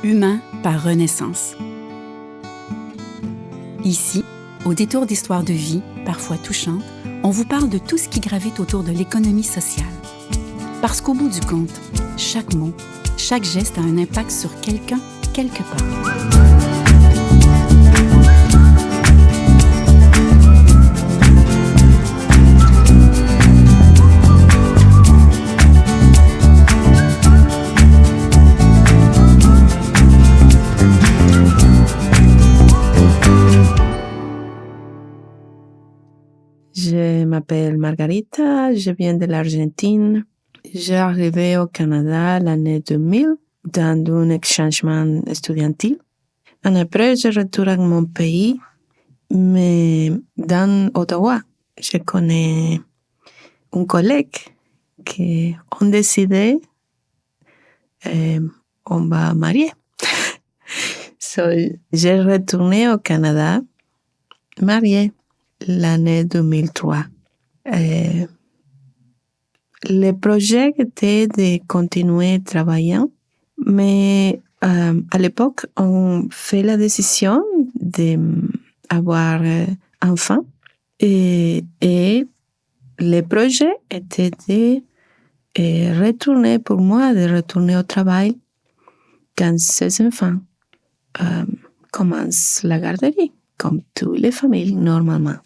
Humain par renaissance. Ici, au détour d'histoires de vie, parfois touchantes, on vous parle de tout ce qui gravite autour de l'économie sociale. Parce qu'au bout du compte, chaque mot, chaque geste a un impact sur quelqu'un, quelque part. Je m'appelle Margarita, je viens de l'Argentine. J'ai arrivé au Canada l'année 2000 dans un échangement estudiantil. Et après, je retourne à mon pays, mais dans Ottawa, je connais un collègue qui ont décidé on va marier. J'ai retourné au Canada, mariée. L'année 2003. Le projet était de continuer travaillant, mais à l'époque, on fait la décision d'avoir enfant et le projet était de retourner pour moi, de retourner au travail quand ces enfants commencent la garderie, comme toutes les familles normalement.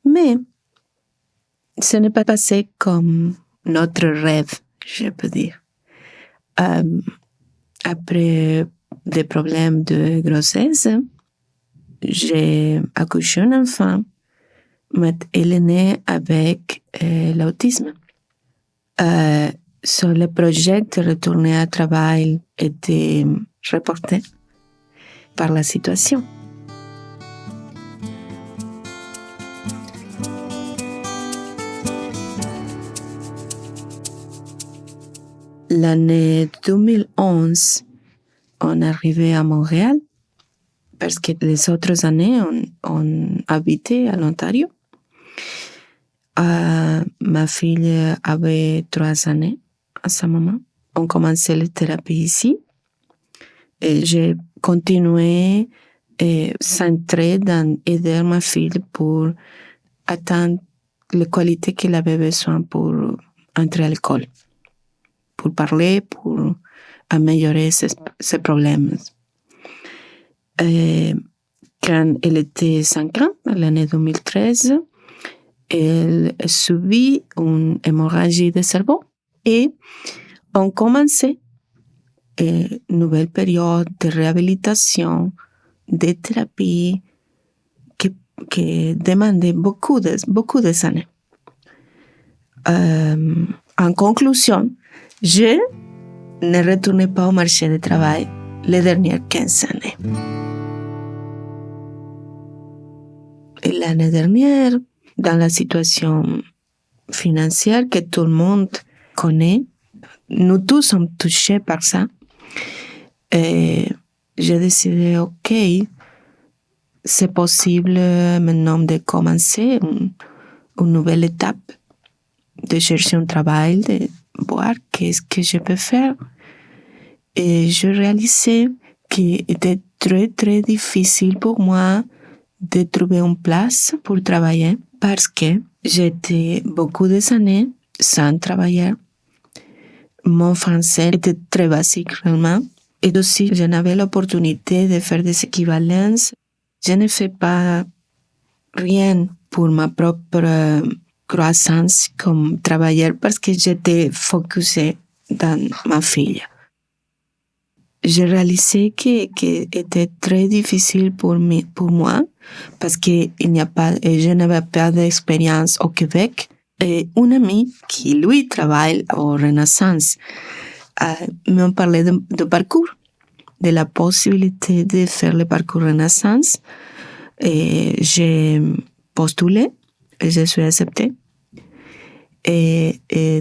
Mais ce n'est pas passé comme notre rêve, je peux dire. Après des problèmes de grossesse, j'ai accouché un enfant, mais il est né avec l'autisme. Le projet de retourner au travail était reporté par la situation. L'année 2011, on est arrivé à Montréal parce que les autres années, on habitait à l'Ontario. Ma fille avait 3 années à ce moment. On commençait la thérapie ici et j'ai continué centré dans aider ma fille pour atteindre les qualités qu'elle avait besoin pour entrer à l'école. Pour parler, pour améliorer ses problèmes. Quand elle était 5 ans, l'année 2013, elle a subi une hémorragie de cerveau et on commençait une nouvelle période de réhabilitation, de thérapie qui demandait beaucoup de années. En conclusion, je ne retournais pas au marché du travail les dernières 15 années. Et l'année dernière, dans la situation financière que tout le monde connaît, nous tous sommes touchés par ça. Et j'ai décidé, OK, c'est possible maintenant de commencer une nouvelle étape, de chercher un travail, de voir qu'est-ce que je peux faire. Et je réalisais qu'il était très, très difficile pour moi de trouver une place pour travailler parce que j'étais beaucoup d'années sans travailler. Mon français était très basique réellement. Et aussi, je n'avais l'opportunité de faire des équivalences. Je ne fais pas rien pour ma propre croissance comme travailleur parce que j'étais focusée dans ma fille. J'ai réalisé que était très difficile pour moi parce que je n'avais pas d'expérience au Québec. Et un ami qui, lui, travaille au Renaissance, m'a parlé de parcours, de la possibilité de faire le parcours Renaissance. Et j'ai postulé et je suis acceptée. Et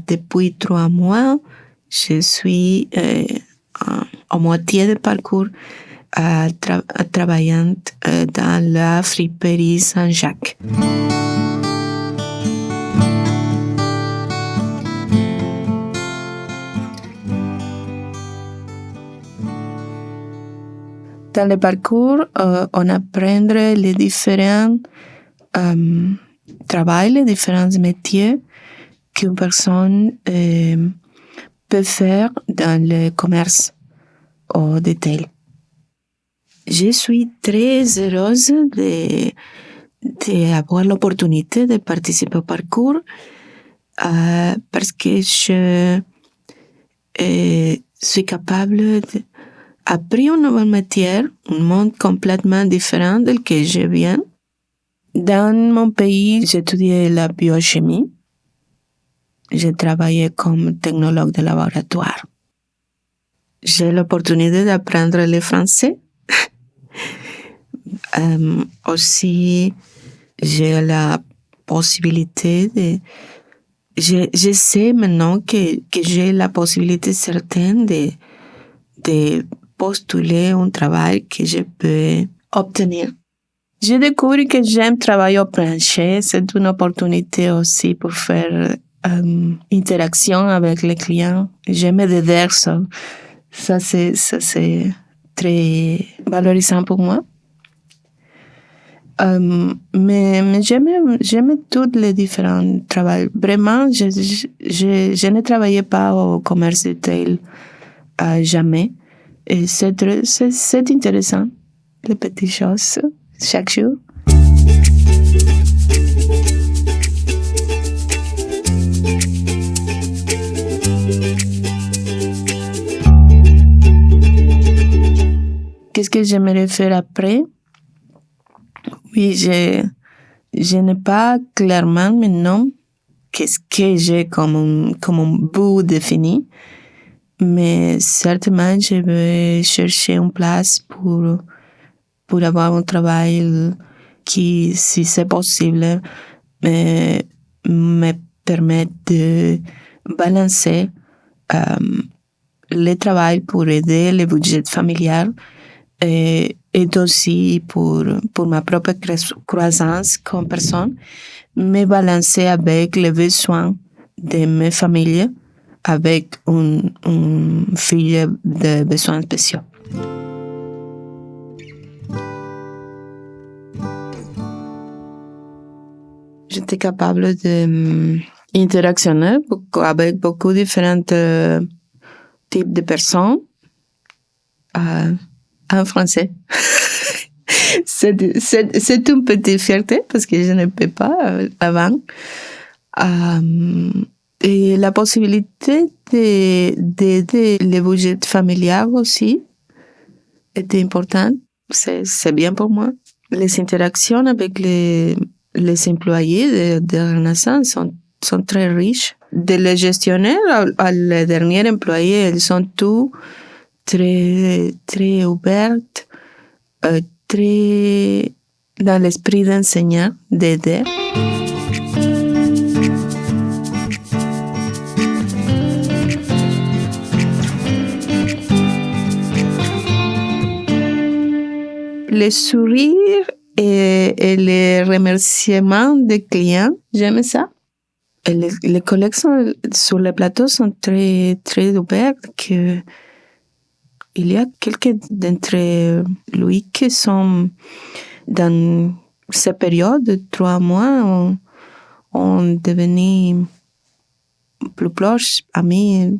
depuis 3 mois, je suis à moitié de parcours travaillant dans la friperie Saint-Jacques. Dans le parcours, on apprend les différents travail, les différents métiers qu'une personne peut faire dans le commerce au détail. Je suis très heureuse d'avoir l'opportunité de participer au parcours parce que je suis capable d'apprendre un nouveau métier, un monde complètement différent de que je viens. Dans mon pays, j'étudiais la biochimie. J'ai travaillé comme technologue de laboratoire. J'ai l'opportunité d'apprendre le français. Aussi, j'ai la possibilité je sais maintenant que j'ai la possibilité certaine de postuler un travail que je peux obtenir. J'ai découvert que j'aime travailler au plancher. C'est une opportunité aussi pour faire interaction avec les clients. J'aime aider ça. Ça c'est très valorisant pour moi. Mais j'aime tous les différents travaux. Vraiment, je ne travaillais pas au commerce détail jamais. Et c'est intéressant, les petites choses, chaque jour. Qu'est-ce que j'aimerais faire après? Oui, je n'ai pas clairement maintenant qu'est-ce que j'ai comme un but défini, mais certainement je vais chercher une place pour avoir un travail qui, si c'est possible, me permette de balancer le travail pour aider le budget familial et aussi pour ma propre croissance comme personne, me balancer avec les besoins de ma famille, avec une fille de besoins spéciaux. J'étais capable d'interactionner avec beaucoup de différents types de personnes en français. C'est une petite fierté parce que je ne peux pas avant. Et la possibilité d'aider le budget familial aussi était importante. C'est bien pour moi. Les interactions avec les employés de Renaissance sont très riches. De les gestionnaires à les derniers employés, ils sont tous très, très ouvertes, très dans l'esprit d'enseignant, d'aider. Les sourires et les remerciements des clients, j'aime ça. Et les collègues sur le plateau sont très, très ouverts que il y a quelques d'entre lui qui sont dans cette période de 3 mois, ont devenu plus proches, amis.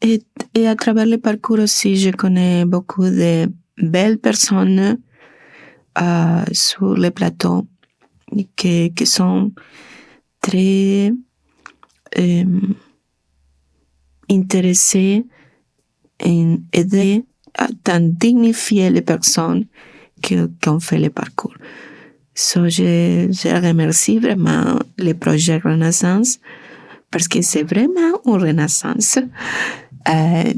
Et à travers le parcours aussi, je connais beaucoup de belles personnes sur le plateau qui sont très intéressées en aider à dignifier les personnes qui ont fait le parcours. Je remercie vraiment le projet Renaissance parce que c'est vraiment une renaissance,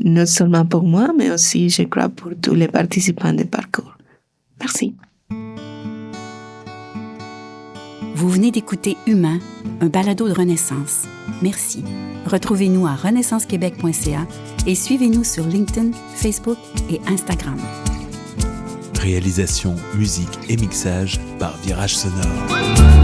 non seulement pour moi, mais aussi, je crois, pour tous les participants du parcours. Merci. Vous venez d'écouter Humain, un balado de Renaissance. Merci. Retrouvez-nous à renaissancequebec.ca et suivez-nous sur LinkedIn, Facebook et Instagram. Réalisation, musique et mixage par Virage Sonore.